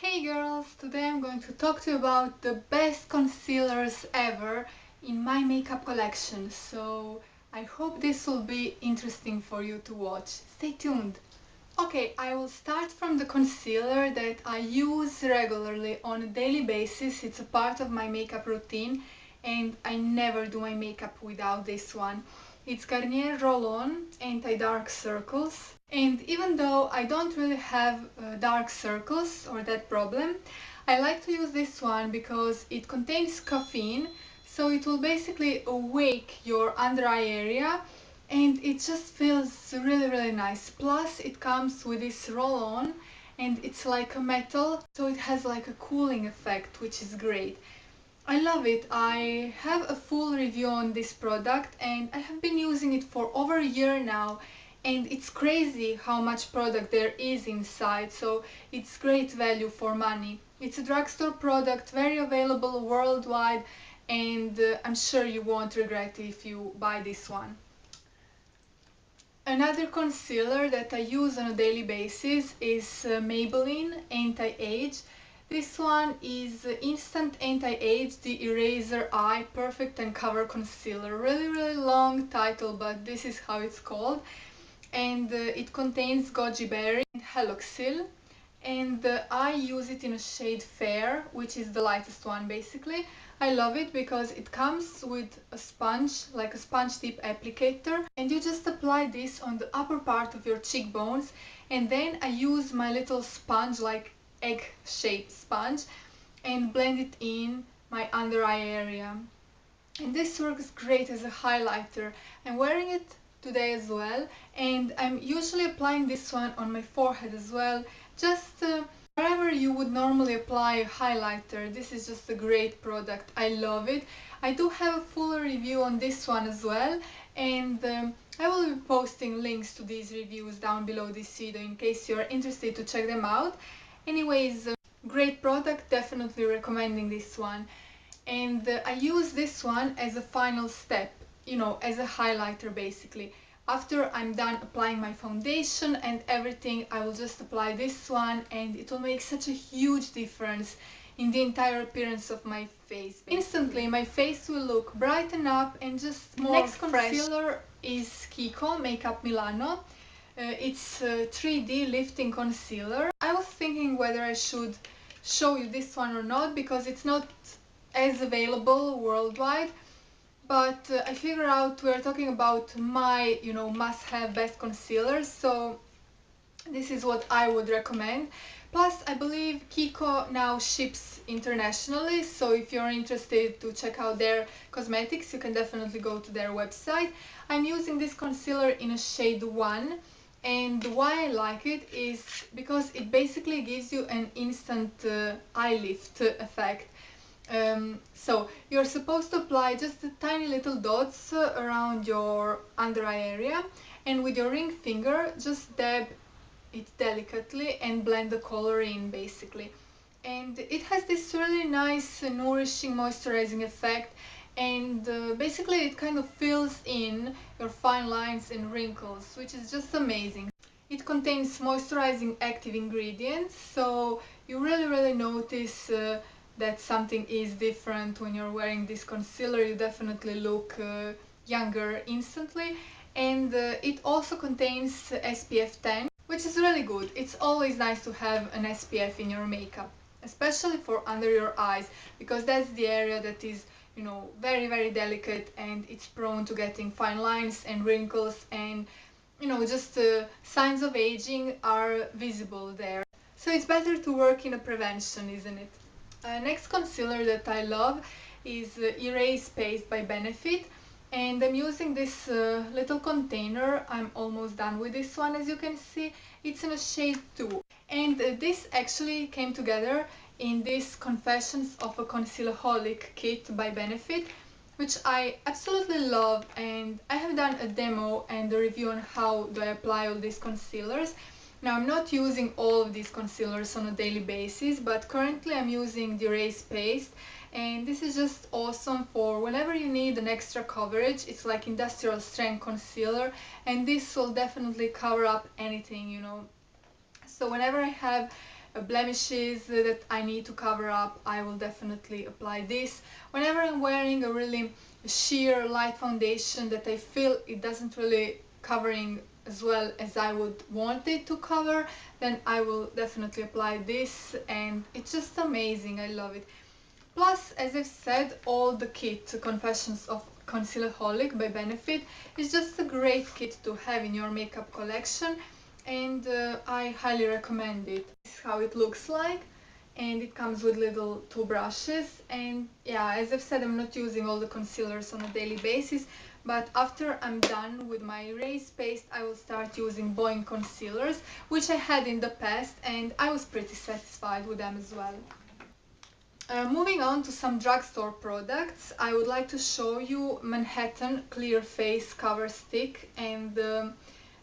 Hey girls, today I'm going to talk to you about the best concealers ever in my makeup collection. So I hope this will be interesting for you to watch. Stay tuned. Okay, I will start from the concealer that I use regularly on a daily basis. It's a part of my makeup routine and I never do my makeup without this one. It's Garnier Roll-On Anti-Dark Circles. And even though I don't really have dark circles or that problem, I like to use this one because it contains caffeine, so it will basically awake your under eye area and it just feels really nice. Plus it comes with this roll-on and it's like a metal, so it has like a cooling effect, which is great. I love it. I have a full review on this product and I have been using it for over a year now, and it's crazy how much product there is inside, so it's great value for money. It's a drugstore product, very available worldwide, and I'm sure you won't regret it if you buy this one. Another concealer that I use on a daily basis is Maybelline Anti-Age. This one is Instant Anti-Age The Eraser Eye Perfect and Cover Concealer. Really long title, but this is how it's called. And it contains goji berry and haloxyl. And I use it in a shade Fair, which is the lightest one basically. I love it because it comes with a sponge, like a sponge tip applicator, and you just apply this on the upper part of your cheekbones, and then I use my little sponge, like egg-shaped sponge, and blend it in my under eye area. And this works great as a highlighter. I'm wearing it today as well, and I'm usually applying this one on my forehead as well, just wherever you would normally apply a highlighter. This is just a great product. I love it. I do have a full review on this one as well, and I will be posting links to these reviews down below this video in case you're interested to check them out. Anyways, great product, definitely recommending this one. And I use this one as a final step, as a highlighter basically. After I'm done applying my foundation and everything, I will just apply this one and it will make such a huge difference in the entire appearance of my face. Instantly my face will look brighten up and just more Next fresh. Concealer is Kiko Makeup Milano. It's a 3D lifting concealer. I was thinking whether I should show you this one or not because it's not as available worldwide, but I figure out we're talking about my must-have best concealers, so this is what I would recommend. Plus I believe Kiko now ships internationally, so if you're interested to check out their cosmetics, you can definitely go to their website. I'm using this concealer in a shade 1, and why I like it is because it basically gives you an instant eye lift effect. So you're supposed to apply just the tiny little dots around your under eye area, and with your ring finger just dab it delicately and blend the color in basically. And it has this really nice nourishing moisturizing effect, and basically it kind of fills in your fine lines and wrinkles, which is just amazing. It contains moisturizing active ingredients, so you really notice that something is different when you're wearing this concealer. You definitely look younger instantly. And it also contains SPF 10, which is really good. It's always nice to have an SPF in your makeup, especially for under your eyes, because that's the area that is very delicate, and it's prone to getting fine lines and wrinkles, and just signs of aging are visible there. So it's better to work in a prevention, isn't it? Next concealer that I love is Erase Paste by Benefit, and I'm using this little container. I'm almost done with this one, as you can see. It's in a shade 2, and this actually came together in this Confessions of a Concealaholic kit by Benefit, which I absolutely love, and I have done a demo and a review on how do I apply all these concealers. Now I'm not using all of these concealers on a daily basis, but currently I'm using the Erase Paste, and this is just awesome for whenever you need an extra coverage. It's like industrial strength concealer, and this will definitely cover up anything. So whenever I have blemishes that I need to cover up, I will definitely apply this. Whenever I'm wearing a really sheer light foundation that I feel it doesn't really covering as well as I would want it to cover, then I will definitely apply this, and it's just amazing. I love it. Plus, as I've said, all the kit Confessions of Concealaholic by Benefit is just a great kit to have in your makeup collection, and I highly recommend it. This is how it looks like, and it comes with little two brushes. And yeah, as I've said, I'm not using all the concealers on a daily basis, but after I'm done with my erase paste, I will start using Boeing concealers, which I had in the past, and I was pretty satisfied with them as well. Moving on to some drugstore products, I would like to show you Manhattan Clear Face Cover Stick, and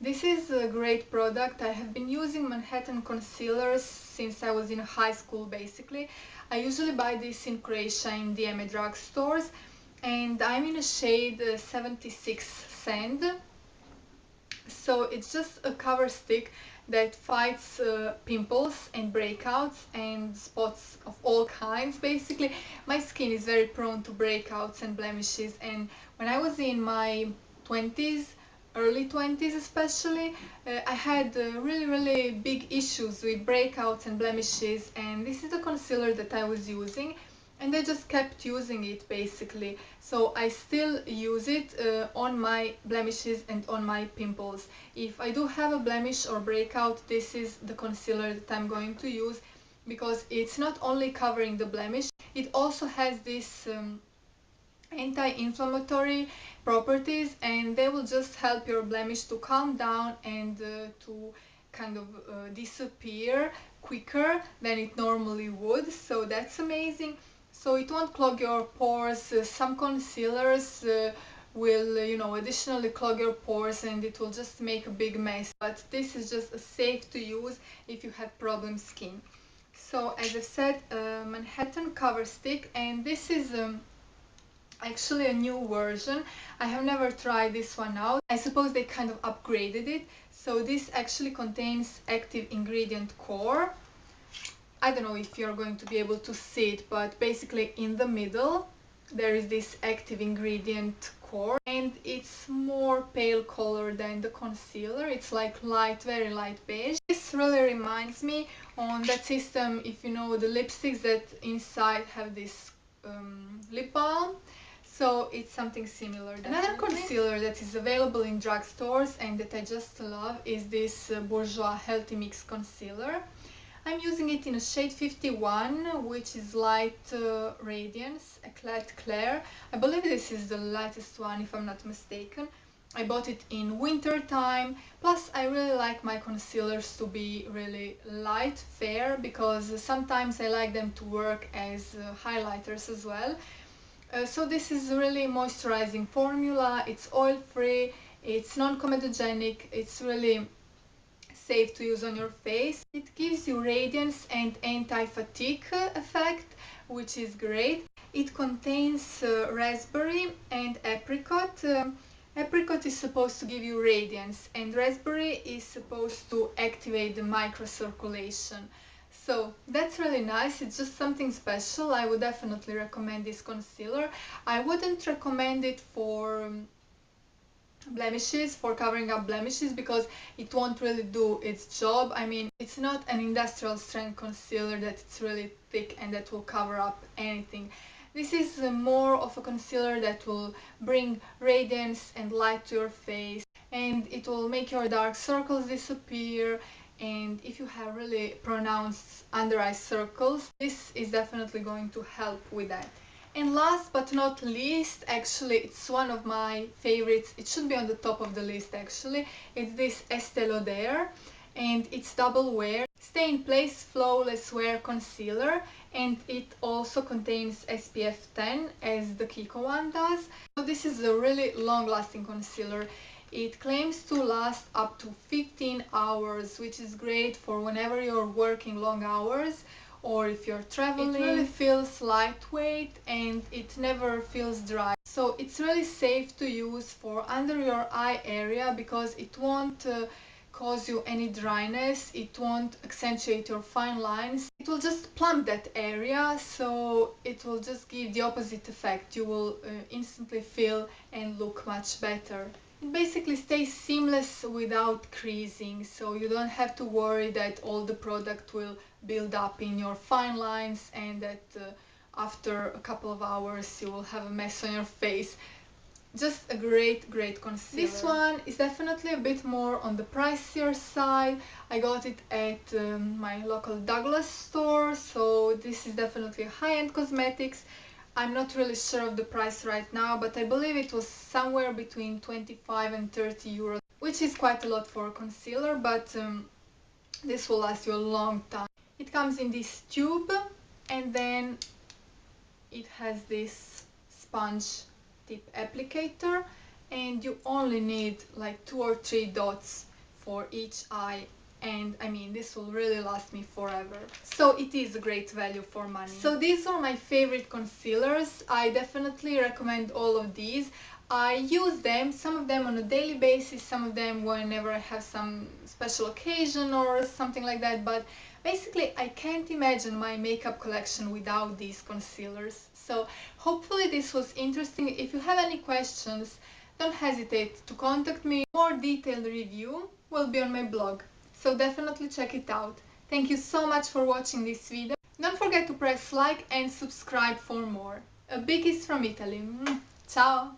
this is a great product. I have been using Manhattan concealers since I was in high school basically. I usually buy this in Croatia in DMA drugstores, and I'm in a shade 76 Sand. So it's just a cover stick that fights pimples and breakouts and spots of all kinds basically. My skin is very prone to breakouts and blemishes, and when I was in my 20s, early 20s especially, I had really big issues with breakouts and blemishes, and this is the concealer that I was using, and I just kept using it basically. So I still use it on my blemishes and on my pimples. If I do have a blemish or breakout, this is the concealer that I'm going to use, because it's not only covering the blemish, it also has this anti-inflammatory properties, and they will just help your blemish to calm down and to kind of disappear quicker than it normally would. So that's amazing. So it won't clog your pores. Some concealers will additionally clog your pores, and it will just make a big mess, but this is just safe to use if you have problem skin. So as I said, Manhattan cover stick, and this is actually a new version. I have never tried this one out. I suppose they kind of upgraded it. So this actually contains active ingredient core. I don't know if you're going to be able to see it, but basically in the middle there is this active ingredient core, and it's more pale color than the concealer. It's like light, very light beige. This really reminds me on that system, if you know the lipsticks that inside have this lip balm. So it's something similar. Another concealer that is available in drugstores and that I just love is this Bourjois Healthy Mix Concealer. I'm using it in a shade 51, which is light radiance, Eclat Clair. I believe this is the lightest one, if I'm not mistaken. I bought it in winter time. Plus, I really like my concealers to be really light, fair, because sometimes I like them to work as highlighters as well. So this is really moisturizing formula. It's oil free, it's non-comedogenic, it's really safe to use on your face. It gives you radiance and anti-fatigue effect, which is great. It contains raspberry and apricot. Apricot is supposed to give you radiance, and raspberry is supposed to activate the microcirculation. So that's really nice. It's just something special. I would definitely recommend this concealer. I wouldn't recommend it for blemishes, for covering up blemishes, because it won't really do its job. I mean, it's not an industrial strength concealer that it's really thick and that will cover up anything. This is more of a concealer that will bring radiance and light to your face, and it will make your dark circles disappear. And if you have really pronounced under eye circles, this is definitely going to help with that. And last but not least, actually it's one of my favorites, it should be on the top of the list actually, it's this Estee Lauder, and it's double wear, stay in place flawless wear concealer, and it also contains SPF 10 as the Kiko one does. So this is a really long lasting concealer. It claims to last up to 15 hours, which is great for whenever you're working long hours or if you're traveling. It really feels lightweight and it never feels dry. So it's really safe to use for under your eye area, because it won't cause you any dryness, it won't accentuate your fine lines, it will just plump that area, so it will just give the opposite effect. You will instantly feel and look much better. It basically stays seamless without creasing, so you don't have to worry that all the product will build up in your fine lines and that after a couple of hours you will have a mess on your face. Just a great concealer. This one is definitely a bit more on the pricier side. I got it at my local Douglas store, so this is definitely high-end cosmetics. I'm not really sure of the price right now, but I believe it was somewhere between 25 and 30 euros, which is quite a lot for a concealer, but this will last you a long time. It comes in this tube, and then it has this sponge tip applicator, and you only need like 2 or 3 dots for each eye, and I mean this will really last me forever. So it is a great value for money. So these are my favorite concealers. I definitely recommend all of these. I use them, some of them on a daily basis, some of them whenever I have some special occasion or something like that, but basically I can't imagine my makeup collection without these concealers. So hopefully this was interesting. If you have any questions, don't hesitate to contact me. More detailed review will be on my blog, so definitely check it out. Thank you so much for watching this video. Don't forget to press like and subscribe for more. A big kiss from Italy. Ciao!